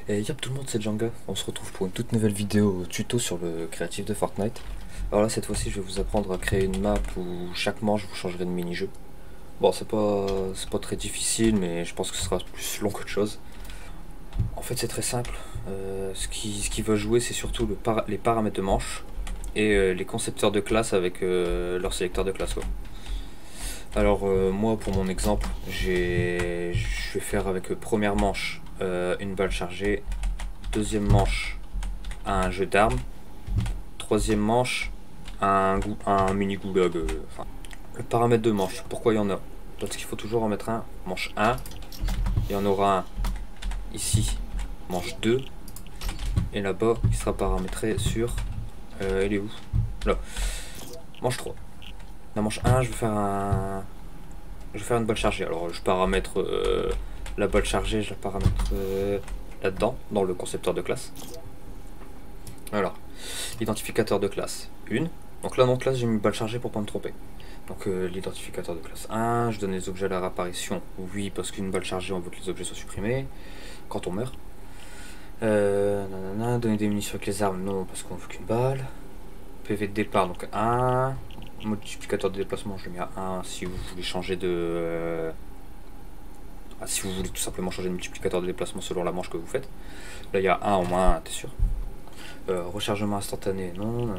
Et yop tout le monde, c'est Djanga. On se retrouve pour une toute nouvelle vidéo tuto sur le créatif de Fortnite. Alors là, cette fois-ci, je vais vous apprendre à créer une map où chaque manche vous changerez de mini-jeu. Bon, c'est pas très difficile, mais je pense que ce sera plus long qu'autre chose. En fait, c'est très simple. Ce qui va jouer, c'est surtout les paramètres de manche et les concepteurs de classe avec leur sélecteur de classe, quoi. Alors moi, pour mon exemple, je vais faire avec première manche une balle chargée, deuxième manche un jeu d'armes, troisième manche un mini goulag. Enfin, le paramètre de manche, pourquoi il y en a? Parce qu'il faut toujours en mettre un. Manche 1, il y en aura un ici, manche 2, et là-bas il sera paramétré sur il est où? Là, manche 3. La manche 1, je vais faire une balle chargée. Alors je paramètre la balle chargée, je la paramètre là-dedans, dans le concepteur de classe. Alors, identificateur de classe 1. Donc là, dans classe, j'ai mis balle chargée pour pas me tromper. Donc l'identificateur de classe 1, je donne les objets à la réapparition. Oui, parce qu'une balle chargée, on veut que les objets soient supprimés quand on meurt. Donner des munitions avec les armes, non, parce qu'on veut qu'une balle. PV de départ, donc 1. Multiplicateur de déplacement, je le mets à 1 si vous voulez changer de... si vous voulez tout simplement changer de multiplicateur de déplacement selon la manche que vous faites. Là, il y a 1 en moins 1, t'es sûr. Rechargement instantané, non.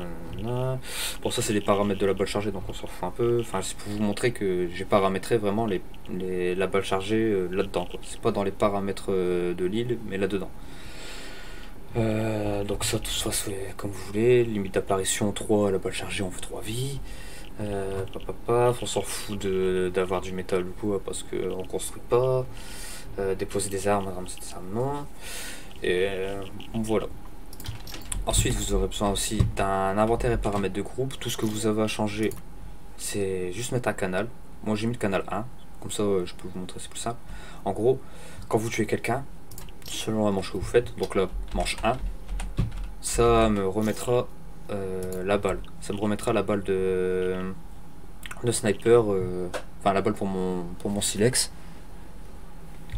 Bon, ça c'est les paramètres de la balle chargée, donc on s'en fout un peu. Enfin, c'est pour vous montrer que j'ai paramétré vraiment la balle chargée là-dedans, quoi. C'est pas dans les paramètres de l'île, mais là-dedans. Donc ça, tout ça, c'est comme vous voulez. Limite d'apparition 3, la balle chargée, on veut 3 vies. On s'en fout d'avoir du métal ou quoi, parce qu'on construit pas. Déposer des armes, ramasser des armes, non. Et voilà. Ensuite, vous aurez besoin aussi d'un inventaire et paramètres de groupe. Tout ce que vous avez à changer, c'est juste mettre un canal. Moi, j'ai mis le canal 1. Comme ça, je peux vous montrer, c'est plus simple. En gros, quand vous tuez quelqu'un, selon la manche que vous faites, donc la manche 1, ça me remettra la balle. Ça me remettra la balle de sniper, enfin la balle pour mon silex.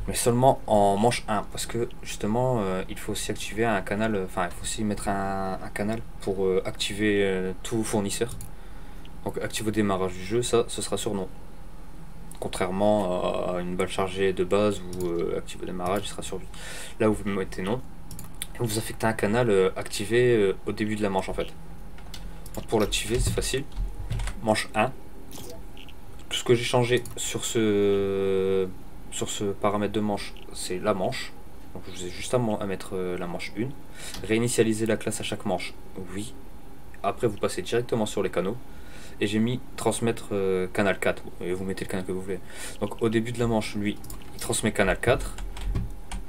Mais seulement en manche 1, parce que justement il faut aussi activer un canal, enfin il faut aussi mettre un canal pour activer tout fournisseur. Donc active au démarrage du jeu, ça ce sera sur non. Contrairement à une balle chargée de base où active au démarrage il sera sur lui. Là où vous mettez non, vous affectez un canal activé au début de la manche en fait. Donc pour l'activer c'est facile. Manche 1. Tout ce que j'ai changé sur ce paramètre de manche, c'est la manche. Donc je vous ai juste à mettre la manche 1. Réinitialiser la classe à chaque manche, oui. Après vous passez directement sur les canaux. Et j'ai mis transmettre canal 4. Et vous mettez le canal que vous voulez. Donc au début de la manche, lui, il transmet canal 4.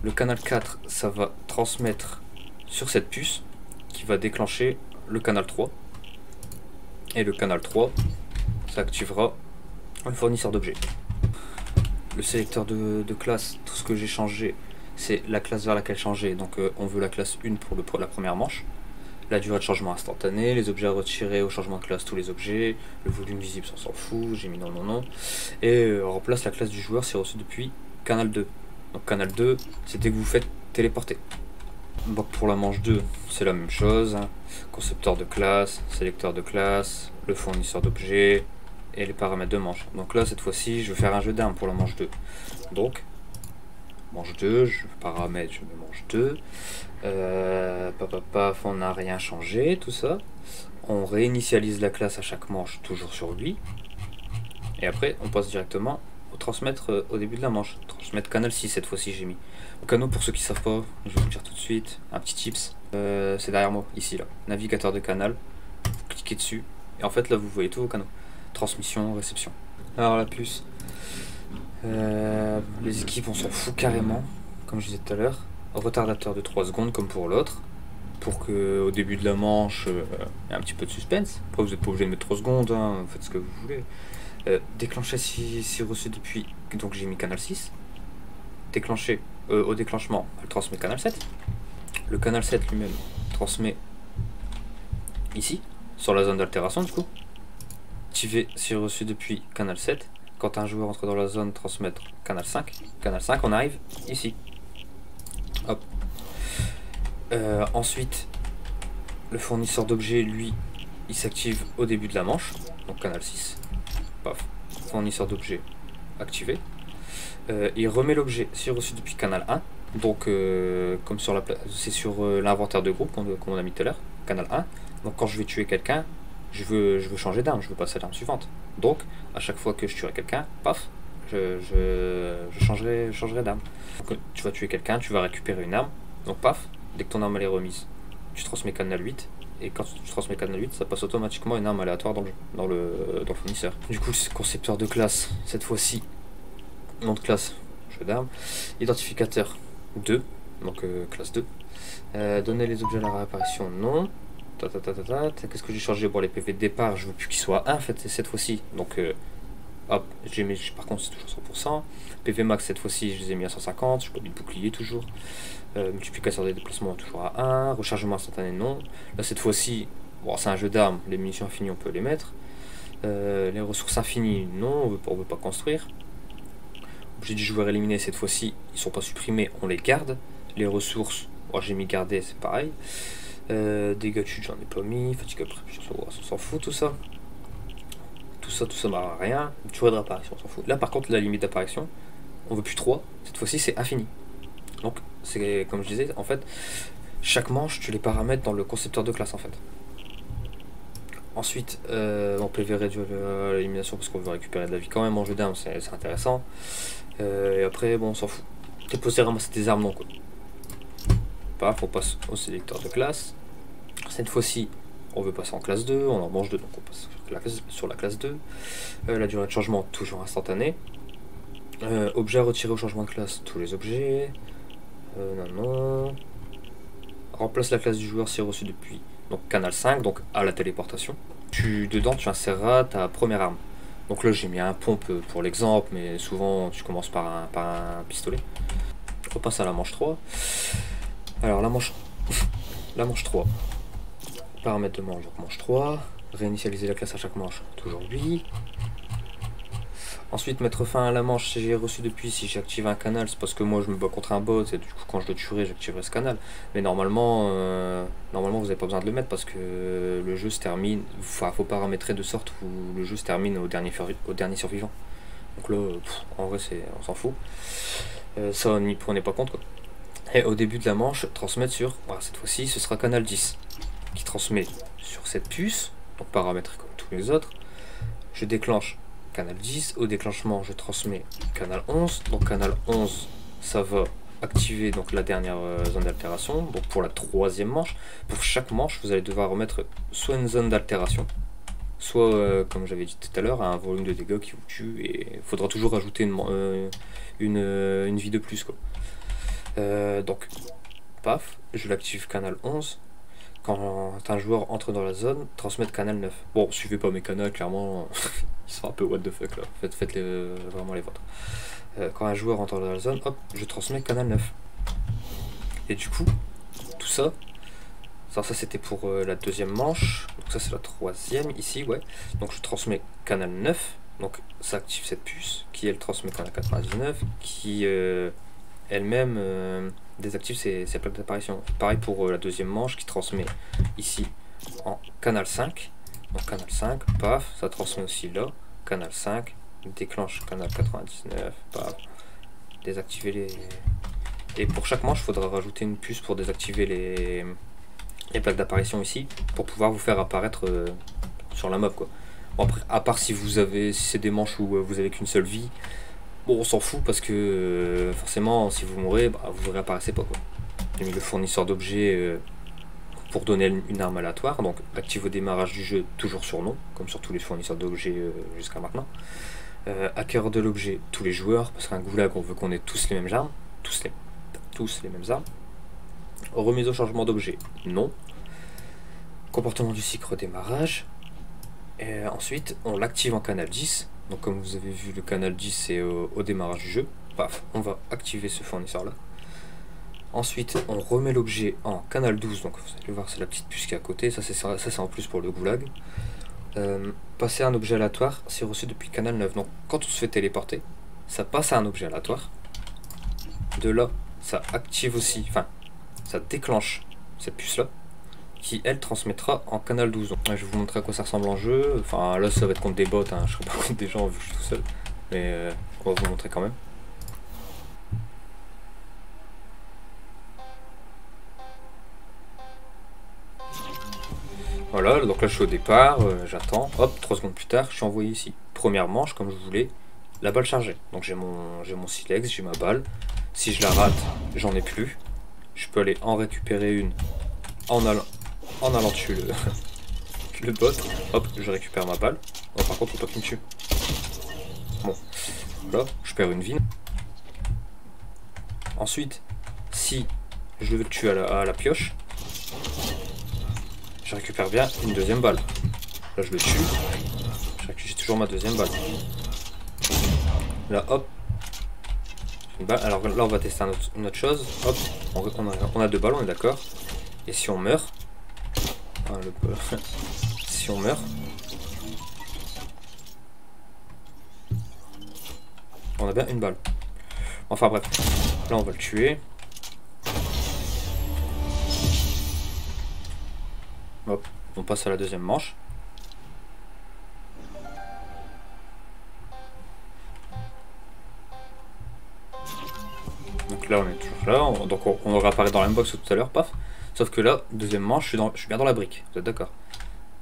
Le canal 4, ça va transmettre sur cette puce qui va déclencher le canal 3. Et le canal 3, ça activera le fournisseur d'objets. Le sélecteur de classe, tout ce que j'ai changé, c'est la classe vers laquelle changer. Donc on veut la classe 1 pour la première manche. La durée de changement instantané, les objets à retirer au changement de classe, tous les objets, le volume visible, on s'en fout, j'ai mis non, non, non. Et on remplace la classe du joueur, c'est reçu depuis canal 2. Donc canal 2, c'est dès que vous faites téléporter. Donc pour la manche 2, c'est la même chose, hein. Concepteur de classe, sélecteur de classe, le fournisseur d'objets, et les paramètres de manche. Donc là, cette fois-ci, je vais faire un jeu d'armes pour la manche 2. Donc, manche 2, je paramètre, je mets manche 2. Paf, on n'a rien changé, tout ça. On réinitialise la classe à chaque manche, toujours sur lui. Et après, on passe directement au transmettre au début de la manche. Transmettre canal 6, cette fois-ci, j'ai mis. Au canal, pour ceux qui ne savent pas, je vais vous le dire tout de suite, un petit tips. C'est derrière moi, ici, là. Navigateur de canal. Vous cliquez dessus. Et en fait, là, vous voyez tous vos canaux. Transmission, réception. Alors la puce, les équipes on s'en fout carrément, comme je disais tout à l'heure. Retardateur de 3 secondes comme pour l'autre, pour que au début de la manche il y ait un petit peu de suspense. Après vous n'êtes pas obligé de mettre 3 secondes, hein, faites ce que vous voulez. Déclencher si reçu depuis, donc j'ai mis canal 6. Déclencher, au déclenchement, elle transmet canal 7. Le canal 7 lui-même transmet ici, sur la zone d'altération du coup. Activer si reçu depuis canal 7. Quand un joueur entre dans la zone, transmettre canal 5. Canal 5, on arrive ici. Hop. Ensuite, le fournisseur d'objets, lui, il s'active au début de la manche. Donc canal 6. Paf. Fournisseur d'objets activé. Il remet l'objet si reçu depuis canal 1. Donc comme sur c'est sur l'inventaire de groupe comme on a mis tout à l'heure. Canal 1. Donc quand je vais tuer quelqu'un, je veux changer d'arme, je veux passer à l'arme suivante. Donc à chaque fois que je tuerai quelqu'un, paf, je changerai d'arme. Donc tu vas tuer quelqu'un, tu vas récupérer une arme. Donc paf, dès que ton arme elle est remise, tu transmets canal 8. Et quand tu transmets canal 8, ça passe automatiquement une arme aléatoire dans le fournisseur. Du coup, le concepteur de classe, cette fois-ci, nom de classe, jeu d'armes. Identificateur 2, donc classe 2. Donner les objets à la réapparition, non. Qu'est-ce que j'ai changé? Bon, les PV de départ, je veux plus qu'ils soient 1 en fait, cette fois-ci. Donc, hop, par contre, c'est toujours 100%. PV max, cette fois-ci, je les ai mis à 150. Je peux mettre bouclier toujours. Multiplicateur des déplacements toujours à 1. Rechargement instantané, non. Là, cette fois-ci, bon, c'est un jeu d'armes. Les munitions infinies, on peut les mettre. Les ressources infinies, non, on veut pas construire. Objet du joueur éliminé, cette fois-ci, ils sont pas supprimés, on les garde. Les ressources, bon, j'ai mis garder, c'est pareil. Dégâts de chute, j'en ai pas mis. Fatigue après, on s'en fout tout ça. Tout ça m'a rien. Durée de réapparition, on s'en fout. Là, par contre, la limite d'apparition, on veut plus 3. Cette fois-ci, c'est infini. Donc, c'est comme je disais, en fait, chaque manche, tu les paramètres dans le concepteur de classe, en fait. Ensuite, on peut réduire l'élimination parce qu'on veut récupérer de la vie quand même en jeu d'armes, c'est intéressant. Et après, bon, on s'en fout. T'es posé à ramasser tes armes, non quoi. Paf, on passe au sélecteur de classe. Cette fois-ci, on veut passer en classe 2, on en mange 2, donc on passe sur la classe 2. La durée de changement, toujours instantanée. Objet à retirer au changement de classe, tous les objets. Non. Remplace la classe du joueur si reçu depuis donc canal 5, donc à la téléportation. Dedans, tu inséreras ta première arme. Donc là, j'ai mis un pompe pour l'exemple, mais souvent, tu commences par un pistolet. On passe à la manche 3. Alors, la manche 3. Paramètres de manche, donc manche 3. Réinitialiser la classe à chaque manche, toujours oui. Ensuite, mettre fin à la manche si j'ai reçu depuis, si j'active un canal, c'est parce que moi je me bats contre un bot, et du coup quand je le tuerai, j'activerai ce canal. Mais normalement, vous n'avez pas besoin de le mettre parce que le jeu se termine, enfin faut paramétrer de sorte où le jeu se termine au dernier survivant. Donc là, en vrai on s'en fout. Ça on n'y prenait pas compte quoi. Et au début de la manche, transmettre sur, voilà, cette fois-ci ce sera canal 10, qui transmet sur cette puce, donc paramétré comme tous les autres. Je déclenche canal 10, au déclenchement je transmets canal 11, donc canal 11 ça va activer donc la dernière zone d'altération, donc pour la troisième manche. Pour chaque manche vous allez devoir remettre soit une zone d'altération, soit comme j'avais dit tout à l'heure un volume de dégâts qui vous tue, et il faudra toujours ajouter une vie de plus quoi. Donc paf, je l'active canal 11. Quand un joueur entre dans la zone, transmettre canal 9. Bon, suivez pas mes canaux, clairement, ils sont un peu what the fuck là. Faites vraiment les vôtres. Quand un joueur entre dans la zone, hop, je transmets canal 9. Et du coup, tout ça, ça c'était pour la deuxième manche. Donc ça c'est la troisième ici, ouais. Donc je transmets canal 9. Donc ça active cette puce qui elle transmet canal 99, qui elle-même désactive ses plaques d'apparition. Pareil pour la deuxième manche qui transmet ici en canal 5. Donc canal 5, paf, ça transmet aussi là. Canal 5, déclenche canal 99, paf, désactiver les... Et pour chaque manche, il faudra rajouter une puce pour désactiver les plaques d'apparition ici, pour pouvoir vous faire apparaître sur la map quoi. Bon, après, à part si c'est des manches où vous avez qu'une seule vie, bon, on s'en fout parce que forcément, si vous mourrez, bah, vous ne réapparaissez pas quoi. J'ai mis le fournisseur d'objets pour donner une arme aléatoire, donc active au démarrage du jeu, toujours sur nom, comme sur tous les fournisseurs d'objets jusqu'à maintenant. Acquéreur de l'objet, tous les joueurs, parce qu'un goulag, on veut qu'on ait tous les mêmes armes, tous les mêmes armes. Remise au changement d'objet, non. Comportement du cycle, redémarrage. Et ensuite, on l'active en canal 10. Donc comme vous avez vu, le canal 10 c'est au démarrage du jeu. Paf, on va activer ce fournisseur là. Ensuite on remet l'objet en canal 12, donc vous allez voir c'est la petite puce qui est à côté, ça c'est en plus pour le goulag. Passer un objet aléatoire, c'est reçu depuis canal 9. Donc quand on se fait téléporter, ça passe à un objet aléatoire. De là, ça active aussi, enfin ça déclenche cette puce là, qui elle transmettra en canal 12. Je vais vous montrer à quoi ça ressemble en jeu. Enfin là ça va être contre des bots, hein. Je serai pas contre des gens vu que je suis tout seul, mais on va vous montrer quand même. Voilà, donc là je suis au départ, j'attends, hop, 3 secondes plus tard, je suis envoyé ici. Première manche, comme je voulais, la balle chargée. Donc j'ai mon silex, j'ai ma balle. Si je la rate, j'en ai plus. Je peux aller en récupérer une en allant tuer le bot. Hop, je récupère ma balle. Oh, par contre, faut pas qu'il me tue. Bon, là, je perds une vie. Ensuite, si je veux le tuer à la pioche, je récupère bien une deuxième balle. Là, je le tue. J'ai toujours ma deuxième balle. Là, hop. Une balle. Alors là, on va tester une autre chose. Hop, on a deux balles, on est d'accord. Et si on meurt, si on meurt, on a bien une balle. Enfin bref, là on va le tuer. Hop, on passe à la deuxième manche. Donc là on est toujours là, donc on réapparaît dans la même box que tout à l'heure, paf. Sauf que là, deuxième manche, je suis bien dans la brique, vous êtes d'accord?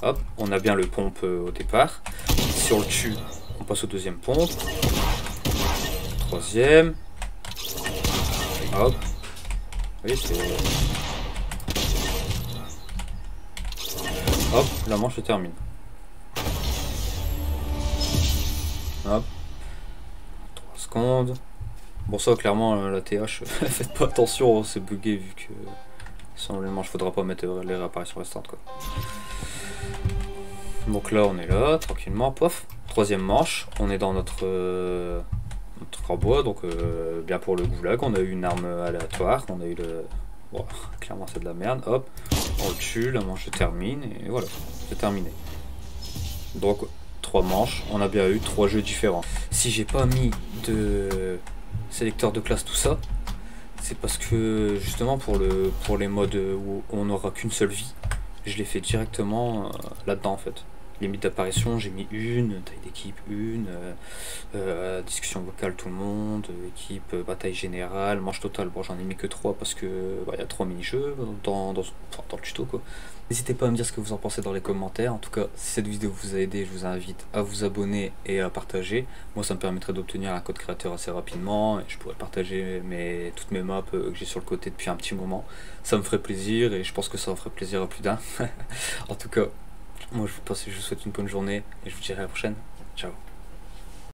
Hop, on a bien le pompe au départ. Si on le tue, on passe au deuxième pompe. Troisième. Hop. Oui, c'est... Hop, la manche se termine. Hop. 3 secondes. Bon ça clairement la TH, faites pas attention, c'est bugué vu que sans les manches faudra pas mettre les réapparitions restantes quoi. Donc là on est là, tranquillement, pof. Troisième manche, on est dans notre bois, donc bien pour le goulag, on a eu une arme aléatoire, on a eu le... Bon, clairement c'est de la merde, hop, on le tue, la manche se termine, et voilà, c'est terminé. Donc 3 manches, on a bien eu 3 jeux différents. Si j'ai pas mis de sélecteur de classe tout ça, c'est parce que justement pour les modes où on n'aura qu'une seule vie, je l'ai fait directement là-dedans en fait. Limite d'apparition, j'ai mis une, taille d'équipe une, discussion vocale tout le monde, équipe, bataille générale, manche totale. Bon j'en ai mis que 3 parce que y a 3 mini-jeux dans le tuto quoi. N'hésitez pas à me dire ce que vous en pensez dans les commentaires. En tout cas, si cette vidéo vous a aidé, je vous invite à vous abonner et à partager. Moi, ça me permettrait d'obtenir un code créateur assez rapidement. Et je pourrais partager toutes mes maps que j'ai sur le côté depuis un petit moment. Ça me ferait plaisir et je pense que ça en ferait plaisir à plus d'un. En tout cas, moi, je vous souhaite une bonne journée et je vous dirai à la prochaine. Ciao.